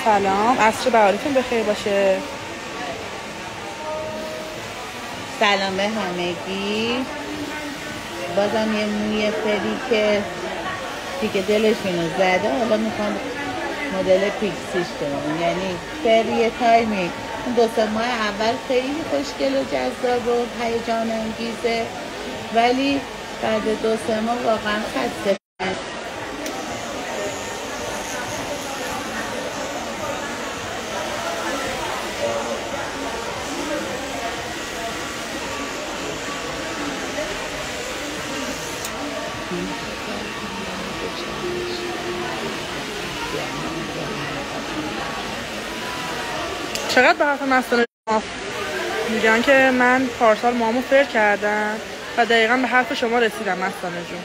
سلام، عصر بهاریتون بخیر باشه. سلام به همگی. بازم یه موی فری که دیگه دلشونو زده، حالا میخوام مدل پیکسیش کنم. یعنی فری تایمی اون 2-3 ماه اول خیلی خوشگل و جذاب و هیجان انگیزه، ولی بعد 2-3 ماه واقعا خسته. چقدر به حرف مستانه شما میگن که من پارسال مامو فر کردم و دقیقا به حرف شما رسیدم مستانه جون.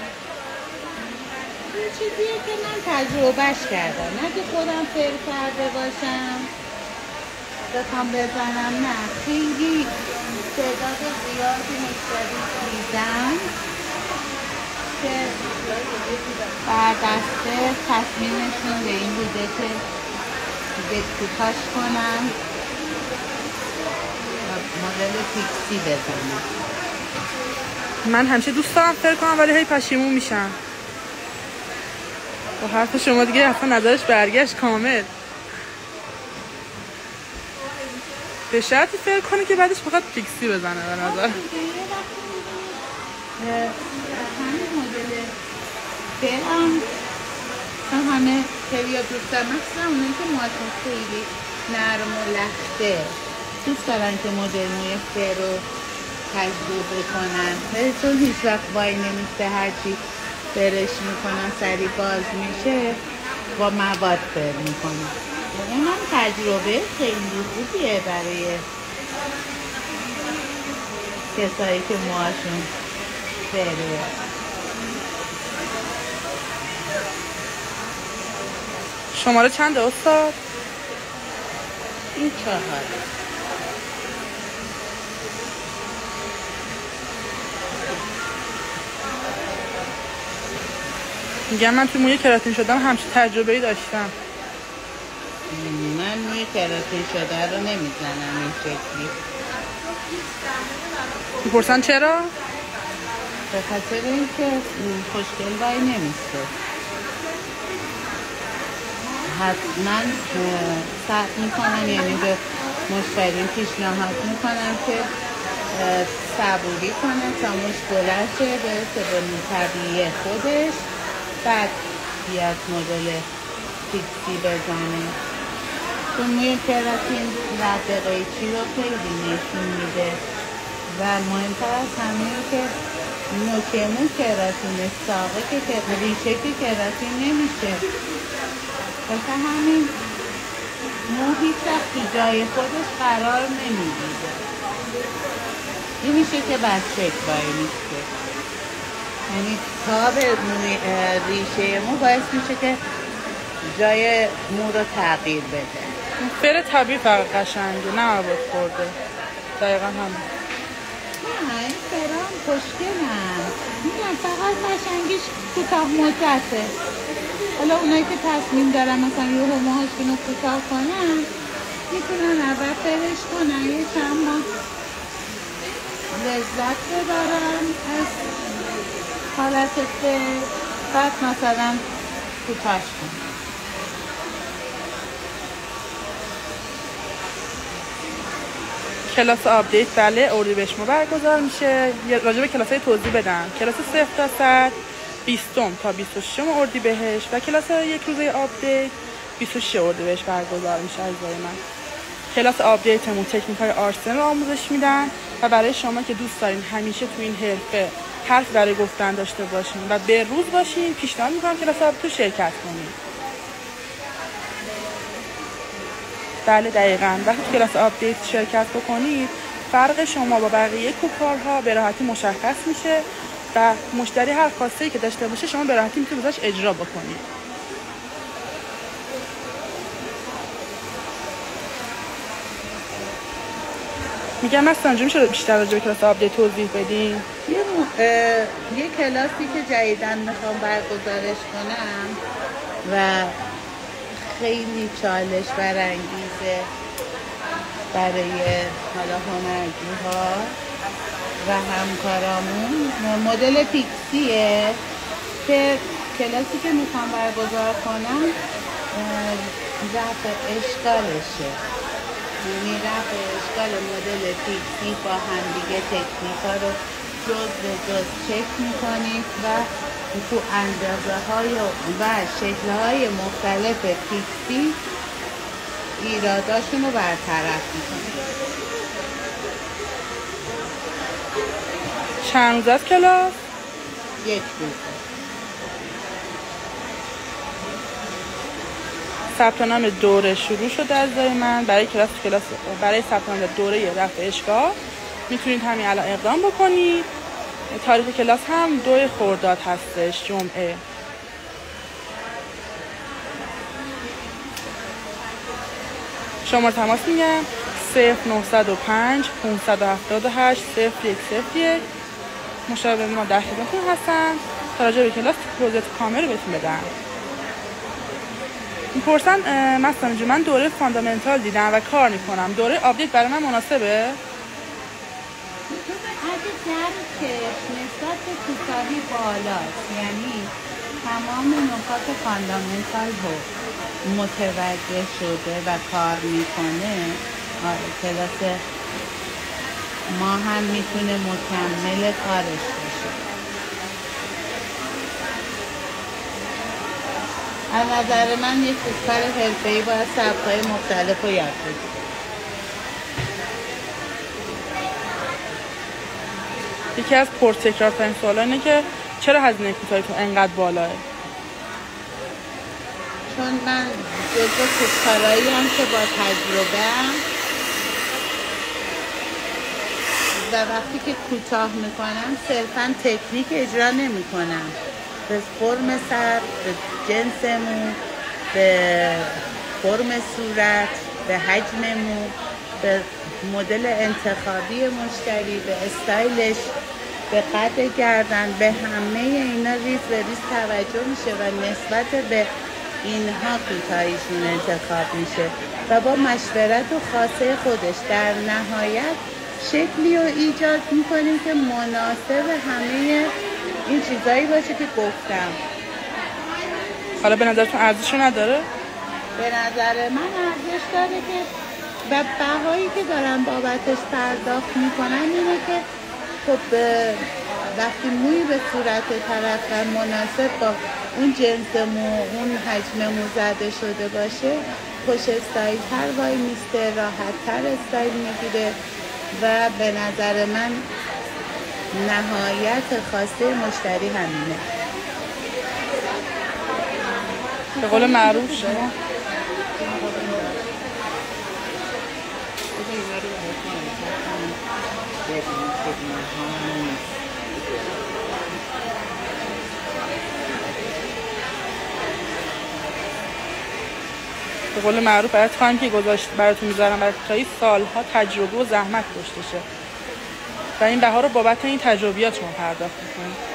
این چیزیه که من تجربهش کردم، نه که خودم فر کرده باشم بخوام بزنم، نه خیلی تعداد زیادی مشتری دیدم که بر دسته تصمیمشون به این بوده که دیگه کوتاش کنم و مدل پیکسی بزنم. من همیشه دوست دارم فر کنم ولی هی پشیمون میشم. با حرف شما دیگه اصلا نظرش برگشت کامل. به شرطی فر کنه که بعدش فقط پیکسی بزنه به نظر. همین مدل فرم همه خیلی دوست دارم، مثلا اونایی که موهاشون خیلی نرم و لخته دوست دارن که مدل موی فر رو تجربه کنن، ولی چون هیچ وقت وای نمیسته هرچی فرش میکنن سری باز میشه، با مواد فر میکنن. این هم تجربه خیلی خوبیه برای کسایی که موهاشون فره. شماره چنده استاد؟ این 4. میگم من توی موی کراتین شدم همچین تجربه‌ای داشتم. من موی کراتین شده رو نمیزنم این شکلی. میپرسن چرا؟ به خاطر اینکه خوشگل وای نمیسته. حتما سعی میکنم، یعنی به مشتریم پیشنهاد میکنم که صبوری کنه تا موش بلند شه برسه به طبیعی خودش، بعد بیاد مدل پیکسی بزنه. چون موی کراتین رد قیچی رو خیلی نشون میده و مهمتر از همه که نوکمون کراتین ساقه که ریشه که کراتین نمیشه، واسه همین مو هیچ وقت تو جای خودش قرار نمیگیره. این میشه که بچه وای میسته، یعنی تاب ریشه مو باعث میشه که جای مو رو تغییر بده. فر طبیعی فقط قشنگه، نه مواد خورده. دقیقا هم نه این فرام خوشگلن، میگم فقط قشنگیش کوتاه مدته. حالا اونایی که تصمیم دارن مثلا یه موهاشون رو کوتاه کنن میتونن اول فرش کنن، یه چند ماه لذت ببرن از حالت فر، بعد مثلا کوتاش کنن. کلاس آپدیت بله اردیبهشت ما برگزار میشه. راجع به کلاس‌های توضیح بدم. کلاس 0 تا 100 20 تا 26 اردیبهشت و کلاس یک روزه آپدیت 26 اردیبهشت برگزار میشه. عزیزای من، کلاس آپدیتمون تکنیک‌های آرسن رو آموزش میدن و برای شما که دوست دارین همیشه تو این حرفه حرف برای گفتن داشته باشین و به روز باشین، پیشنهاد میکنم کلاس آپدیت شرکت کنید. بله دقیقاً، وقتی کلاس آپدیت شرکت بکنید فرق شما با بقیه کوکارها به راحتی مشخص میشه و مشتری هر خواسته‌ای که داشته باشه شما به راحتی میتونید ازش اجرا بکنید. میگم مثلا میشه بیشتر راجع به کلاس آپدیت توضیح بدین؟ یه کلاسی که جدیداً میخوام برگزارش کنم و خیلی چالش برانگیزه برای حالا هنرجوها و همکارامون. مدل پیکسیه که کلاسی که میخوام برگزار کنم رفع اشکالشه، یعنی رفع اشکال مدل پیکسی با هم دیگه تکنیکا رو جز به جز چک میکنید و تو اندازه های و شکل های مختلف پیکسی ایراداشون رو برطرف میکنید. چند روز از کلاس؟ 1 روز. ثبت نام دوره شروع شده از من برای برای ثبت نام دوره رفع اشکال. میتونید همین الان اقدام بکنید. تاریخ کلاس هم 2 خرداد هستش، جمعه. شماره تماس میگم 0905 578 0101. مشاور ما در خدمتتون هستن تا راجع به کلاس توضیحات کامل رو بهتون بدن. میپرسن مثلا من دوره فاندامنتال دیدم و کار میکنم، دوره آپدیت برای من مناسبه؟ اگه درکش نسبت به کوتاهی بالاست، یعنی تمام نکات فاندامنتال رو متوجه شده و کار میکنه، کلاس ما هم میتونه مکمل کارش باشه. از نظر من یک کار حرفه‌ای باید سبک‌های مختلف رو یاد بگیره. یکی از پرتکرارترین سوالا اینه که چرا هزینه کوتاهی تو انقدر بالاه؟ چون من جزو کارایی هم که با تجربه و وقتی که کوتاه میکنم صرفا تکنیک اجرا نمیکنم، به فرم سر، به جنس مو، به فرم صورت، به حجم مو، به مدل انتخابی مشتری، به استایلش، به قد گردن، به همه اینا ریز به ریز توجه میشه و نسبت به اینها کوتاهیشون انتخاب میشه و با مشورت و خاصه خودش در نهایت شکلی رو ایجاد میکنیم که مناسب همه این چیزایی باشه که گفتم. حالا به نظرتون ارزشو نداره؟ به نظر من ارزش داره که و بهایی که دارن بابتش پرداخت میکنن اینه که خب وقتی موی به صورت طرف و مناسب با اون جنس مو، اون حجم مو زده شده باشه، خوش استایل تر وای میسته، راحت تر استایل میگیره و به نظر من نهایت خواسته مشتری همینه. به قول معروف شما به قول معروف برای تایم که گذاشت براتون میذارم برای تایی سالها تجربه و زحمت داشته شه و این بها رو بابت این تجربیات شما پرداخت میکنید.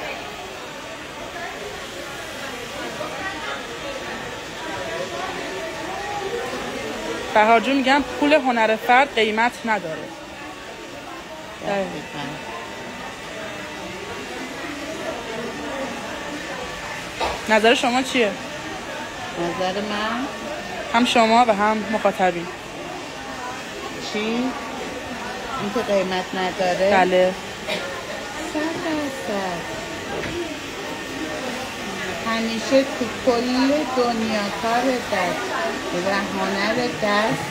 بهار جون میگم پول هنر فرد قیمت نداره. نظر شما چیه؟ نظر من هم شما و هم مخاطبین. چی؟ این که قیمت نداره؟ بله. 100%. همیشه تو کل دنیا کار دست و هنر دست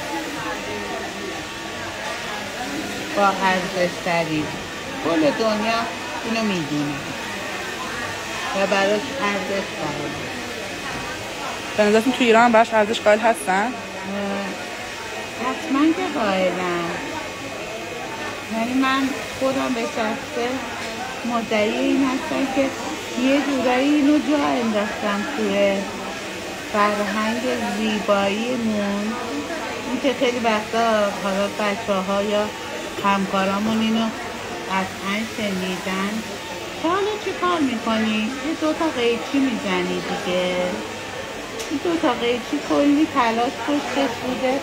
با ارزش ترین. کل دنیا اینو میدونه و براش ارزش قائل. به نظرتون تو ایران براش ارزش قائل هستن؟ حتما که قائلم. یعنی من خودم به شخصه مدعی این هستم که یه جورایی اینو جا انداختم توی فرهنگ زیباییمون. این که خیلی وقتا حالا بچه‌ها یا همکارامون اینو قطعا شنیدن، حالا چی کار میکنی؟ یه 2 تا قیچی میزنی دیگه. این دو تا قیچی کلی تلاش پشتش بوده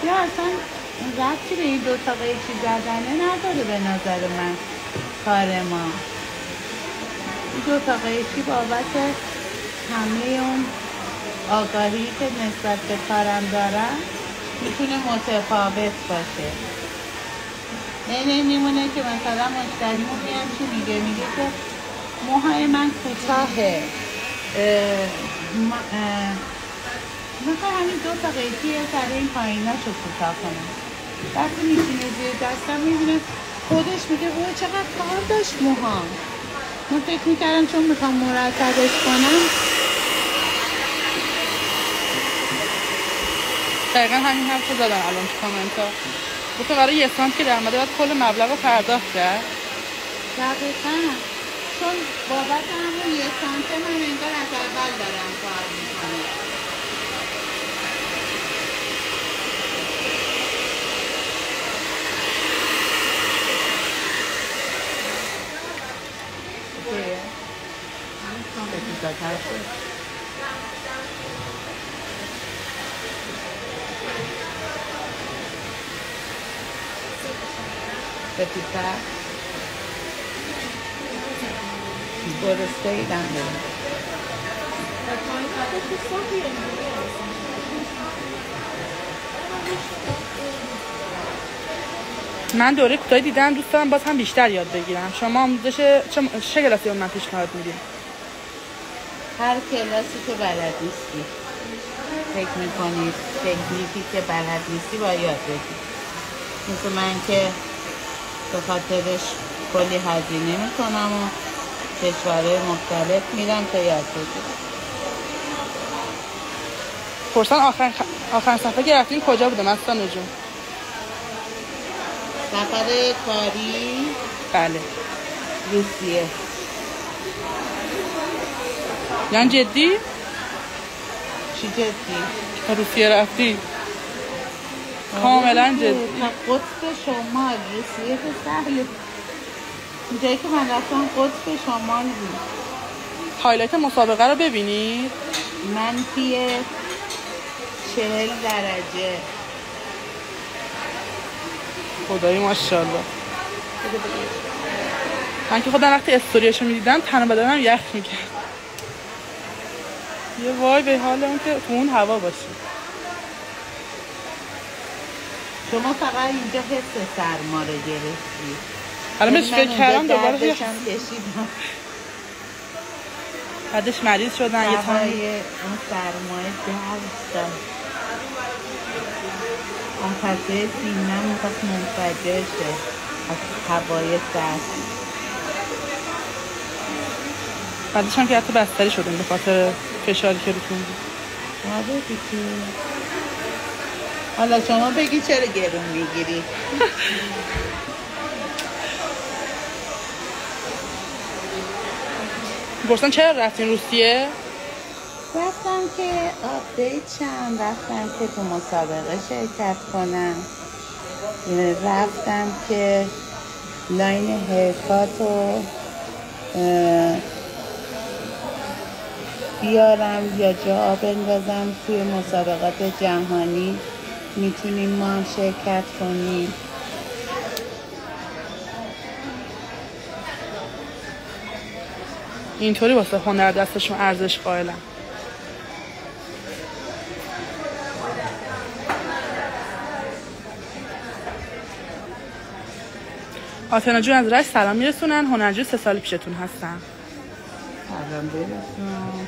یا اصلا ربطی به این دو تا قیچی زدنه نداره به نظر من کار ما. این دو تا قیچی بابت همه اون آگاهی که نسبت به کارم دارم میتونه متفاوت باشه. میمونه که مثلا مشتریمون میاد چی میگه که موهای من کوتاهه، مثلا همین دو تا قیچی سر این پاییناشو کوتاه کنم. وقتی میشینه زیر دستم میبینه خودش میگه اوه چقدر کار داشت موها. من فکر میکردم چون میخوام مرتبش کنم. دقیقا همین حرف رو زدن الان تو کامنت ها. گفتم برای یه سانت که در مده باید کل مبلغ رو پرداخت کرد. دقیقا چون بابت همون یه سانت من انگار از اول دارم کار میکنم. Petita. Go to stay down there. من دوره کوتاهی دیدم دوست دارم باز هم بیشتر یاد بگیرم. شما آموزش چه کلاسی رو من پیشنهاد میدین؟ هر کلاسی که بلد نیستی فکر میکنی تکنیکی که بلد نیستی باید یاد بگیری. مثل من که به خاطرش کلی هزینه میکنم و کشورهای مختلف میرم تا یاد بگیرم. پرسان آخر صفحه که رفتین کجا بوده مستانه جون؟ سفر کاری؟ بله. روسیه. یعنی جدی؟ چی جدی؟ تا روسیه رفتی؟ کاملا جدی. تا قطب شمال. روسیه که سهله. اینجایی که من رفتم قطب شمال بود. هایلایت مسابقه رو ببینید. منفی 40 درجه. خدایی ماشاءالله. من که خودم وقتی استوریاشو میدیدم تن بدنم یخ میکرد. یه وای به حال اون که تو اون هوا باشه. شما فقط اینجا حس سرما رو گرفتی. الان بهش فکر کردم دوباره کشیدم. بعدش مریض شدن یه تایی اون سرمایه درد اون پسه سینم میخواست منفجر شه از هوای سرد. بعدش هم که حتی بستری شدیم به خاطر فشاری که روتون بود. آره دیگه. حالا شما بگی چرا گرون میگیری؟ برسان چرا رفتین روسیه؟ رفتم که آپدیت شم، رفتم که تو مسابقه شرکت کنم، رفتم که لاین هرکاتو بیارم یا جا بندازم توی مسابقات جهانی میتونیم ما شرکت کنیم. اینطوری واسه هنر دستشون ارزش قائلم. آتنا جون از رشت سلام میرسونن. هنرجو 3 سال پیشتون هستن. سلام برسون.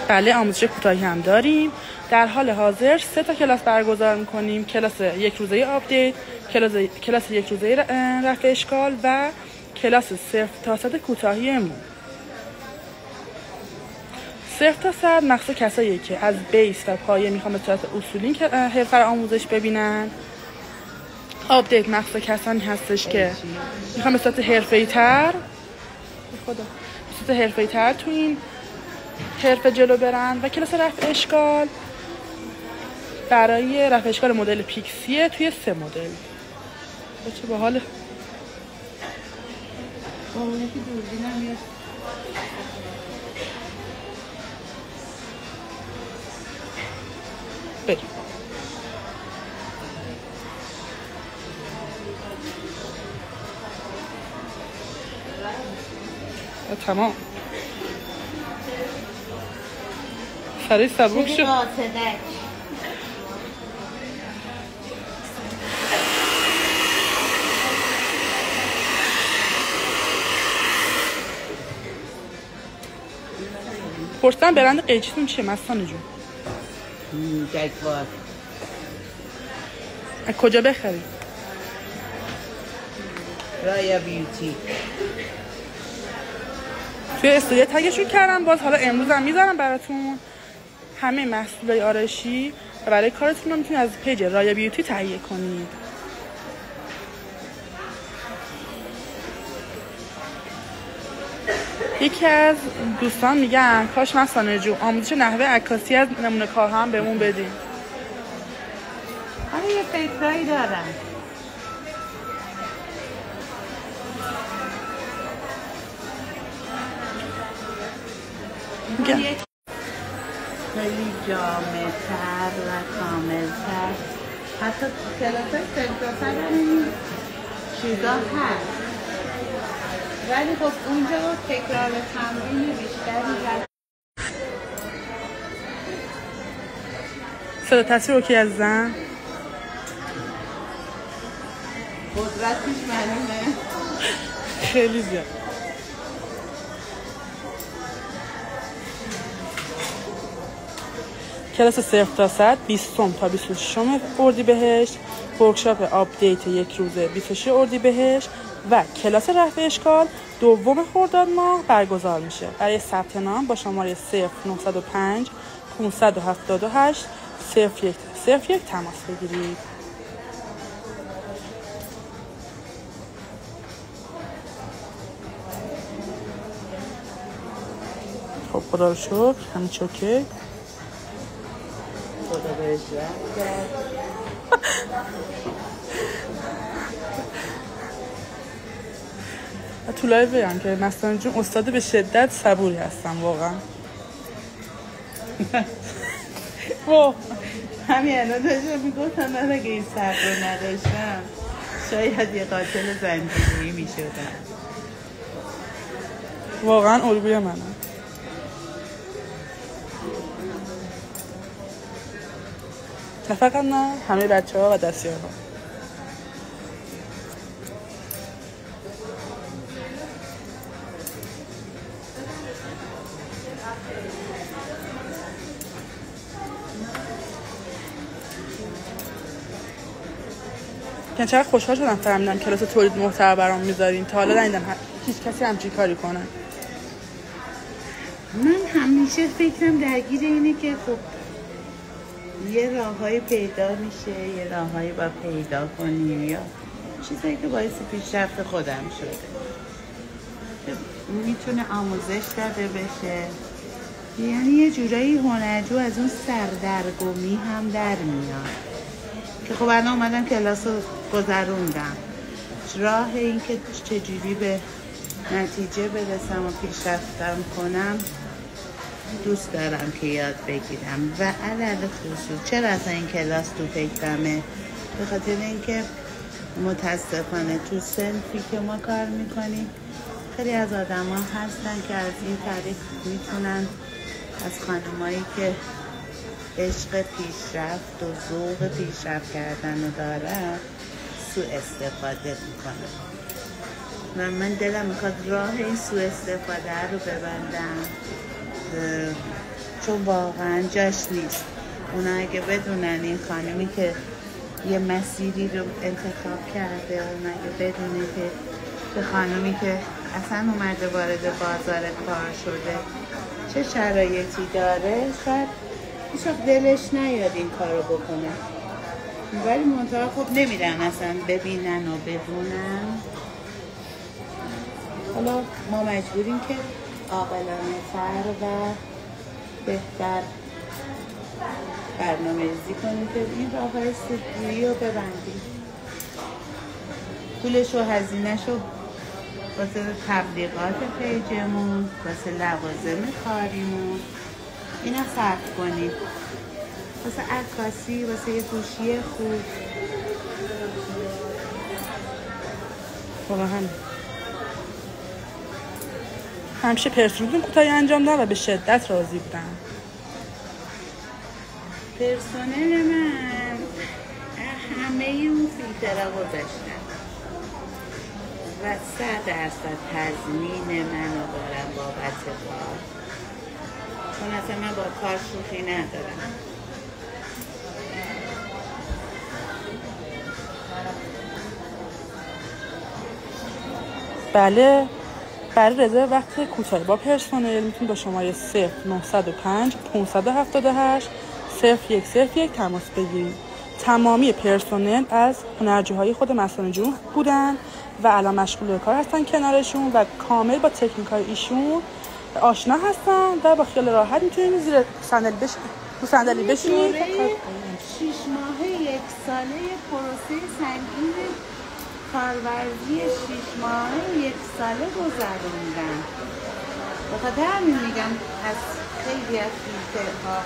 بله آموزش کوتاهی هم داریم. در حال حاضر 3 تا کلاس برگزار میکنیم. کلاس 1 روزه آپدیت، کلاس 1 روزه رفع اشکال و کلاس 0 تا 100 کوتاهی مو. 0 تا 100 مخصوص کساییه که از بیس و پایه میخوام به صورت اصولی حرفه رو آموزش ببینن. آپدیت مخصوص کسانی هستش که میخوام به صورت حرفه‌ای تر تو این حرفه جلو برن. و کلاس رفع اشکال برای رفع اشکال مدل پیکسیه توی 3 مدل. چه باحاله. با اونه که دوربینم میاد. بریم. تمام. سریع سبک شد. پرسیدم برند قیچیتون چیه مستانه جون؟ جگوار. از کجا بخری؟ رایا بیوتی. توی استودیو تگشون کردم. باز حالا امروز هم میذارم براتون همه محصولای آرایشی و برای کارتون رو میتونید از پیج رایا بیوتی تهیه کنید. یکی از دوستان میگن کاش مستانه جون آموزش نحوه عکاسی از نمونه کارها هم بهمون بدین. آره یه فکرایی دارم. خیلی جامع‌تر و کامل‌تر. حتی کلاس‌های سنتراسر این چیزا هست. ولی خب اونجا تکرار تمرین بیشتری هست. صدا تصویر اوکی از زن؟ قدرتش معلومه. خیلی زیاد. کلاس 0 تا 100 20 تا 26 اردیبهشت، ورکشاپ آپدیت یک روزه 26 اردیبهشت و کلاس رفع اشکال 2 خرداد ماه برگزار میشه. برای ثبت نام با شماره 0905 578 0101 تماس بگیرید. خب خدا رو شکر همین چوکه خدا بهش رحم کرد. تو لایو بگم که مستانه جون استاد به شدت صبوری هستم واقعا. همین الان داشتم میگفتم من اگه این صبر رو نداشتم شاید یه قاتل زنجیری میشدم. واقعا الگوی منم. نه فقط نه همه بچه ها و دستیار ها. که چقدر خوشحال شدم فهمیدم کلاس تولید محتوا برام میذارین. تا حالا ندیدم هیچ کسی همچین کاری کنه. من همیشه فکرم درگیر اینه که خب یه راههای پیدا میشه، یه راههایی با پیدا کنیم یا چیزایی که باعث پیشرفت خودم شده که میتونه آموزش داده بشه. یعنی یه جورایی هنرجو از اون سردرگمی هم در میاد که خب الان اومدم کلاس رو گذروندم. راه این که چجوری به نتیجه برسم و پیشرفتم کنم دوست دارم که یاد بگیرم و علل خصوص چرا اصلا این کلاس تو فکرمه؟ به خاطر اینکه متاسفانه تو صنفی که ما کار میکنیم خیلی از آدم ها هستن که از این طریق میتونن از خانمایی که عشق پیشرفت و ذوق پیشرفت کردن رو دارن سوء استفاده میکنن و من دلم میخواد راه این سوء استفاده رو ببندم چون واقعا جاش نیست. اونا اگه بدونن این خانمی که یه مسیری رو انتخاب کرده، اون اگه بدونه که به خانمی که اصلا اومده وارد بازار کار شده چه شرایطی داره، شاید هیچ دلش نیاد این کار رو بکنه، ولی منطقه خب نمیرن اصلا ببینن و بدونن. حالا ما مجبوریم که عاقلانه تر و بهتر برنامه ریزی کنیم که این راه استثنایی رو ببندیم، پولش و هزینه‌ش رو واسه تبلیغات پیجمون، واسه لوازم کاریمون اینا صرف کنید. واسه عکاسی، واسه یه گوشی خوب. واقعا همیشه پرسنل کوتاهی انجام دادن و به شدت راضی بودن. پرسنل من همه اون فیلترها گذاشتن و 100% تضمین منو دارم بابت کار، چون اصلا من با کار شوخی ندارم. بله، برای رضای وقت کوتاهی با پرسنل میتونید با شماره 0905 578 0101 تماس بگیرید. تمامی پرسنل از هنرجوهای خود مسکن جنوب بودن و الان مشغول به کار هستن کنارشون و کامل با تکنیک‌های ایشون آشنا هستن و با خیال راحت میتونید زیر صندلی بشینید. 6 ماهه 1 ساله پروسه سنگین کارورزی 6 ماهه 1 ساله گذروندن. بخاطر همین میگم از خیلی از فیلترها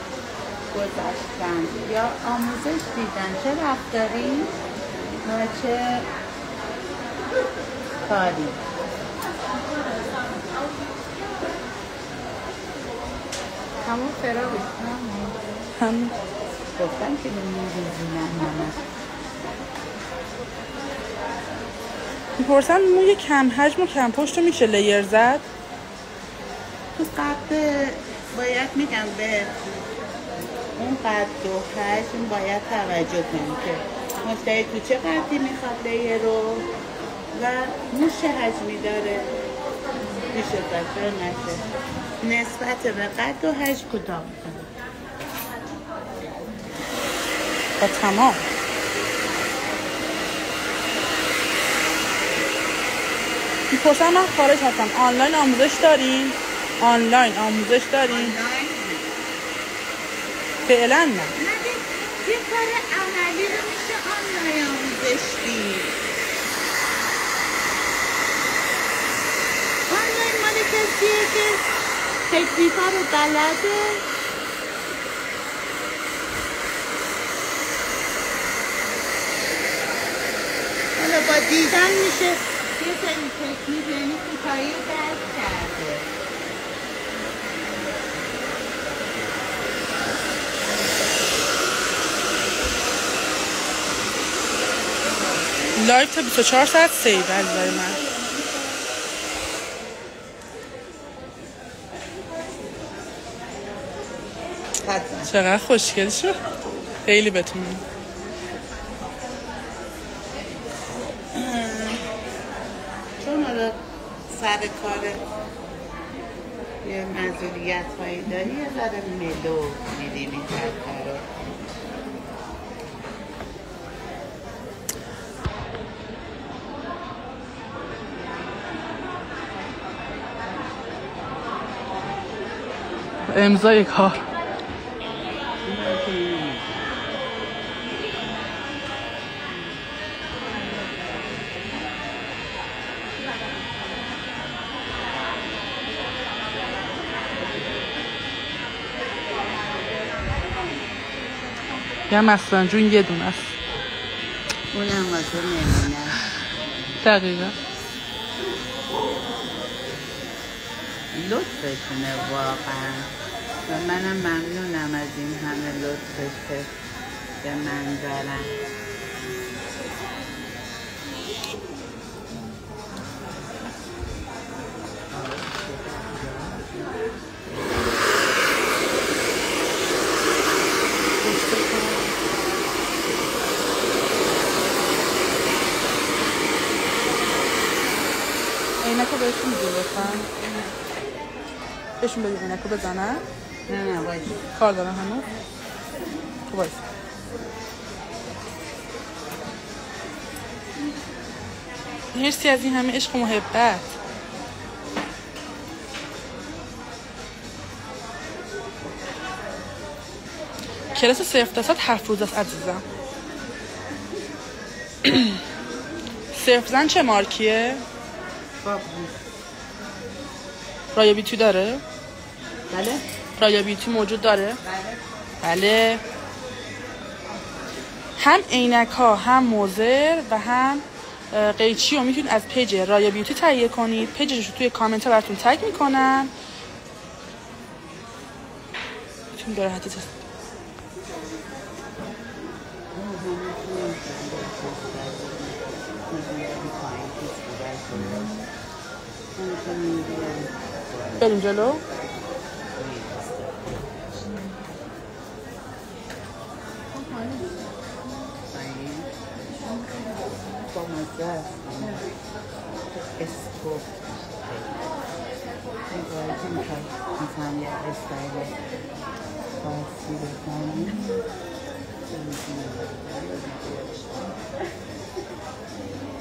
گذاشتن یا آموزش دیدن چه رفتاری و چه کاری. همون فراغ هم گفتن که نمی‌ریزونن همه. میپرسن موی کم حجم و کم پشت رو میشه لیر زد؟ تو قد باید میگم به اون قد و حجم باید توجه کنیم که مشتری تو چه قدی میخواد لیر رو و موش چه حجمی داره میشه بچه نشه نسبت به قد و حجم کوتاه میکنه. با تمام میپرسن من خارج هستم آنلاین آموزش دارین؟ آنلاین آموزش دارین؟ فعلا نه. یه کار عملی رو میشه آنلاین آموزش دید. آنلاین مال کسیه که تکنیکا رو بلده حالا با دیدن میشه یه سری تکنیک یعنی کوتاهی درک کرده. لایف تا 24 ساعت سیو عزیزای من. چقدر خوشگل شد. خیلی بتونم چون حالا سر کار یه مزوریت هایی داری یه ذره ملو میدیمی تر رو. امضای کار یه مسکنجون یه دونه است. اونم واسه نمونه دقیقا لطفشونه واقعا و منم ممنونم از این همه لطفش که به من دارن. اینکو بهشون میدی لطفا بهشون بدید اینکو بزنن. نه باید کار دارن هنوز باید. مرسی از این همه عشق و محبت. کلاس 0% 7 روز است عزیزم. صفر زن چه مارکیه؟ رایا بیوتی داره؟ بله. رایا بیوتی موجود داره؟ بله. هم عینک ها هم موزر و هم قیچی رو میتونید از پیج رایا بیوتی تهیه کنید. پیجش رو توی کامنت ها براتون تگ میکنن. میتونید به راحتی بریم جلو. اسکوپ که میخواد مثلا یه استایل خاصی بکنی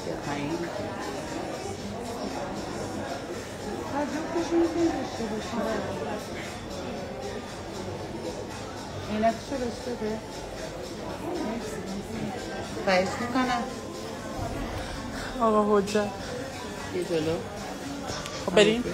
یه پایین تجربهش میتونی داشته باشی. اینکشو داشته به خواهش میکنم آقا حجت یه جلو. خب بریم. به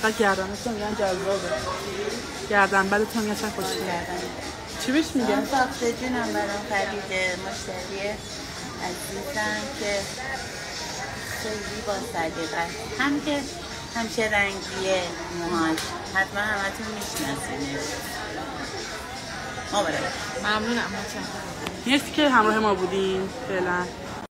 و گردنتون میگن جذابه. گردن بعدتون میگن چه خوشی. چی بهش میگن؟ ساخته جونم برام خریده مشتری عزیزم که خیلی با صدیقه هم که همچه رنگیه موهاش حتما همتون میشناسینش. ما برای ممنونم. مرسی که همراه ما بودین. فعلا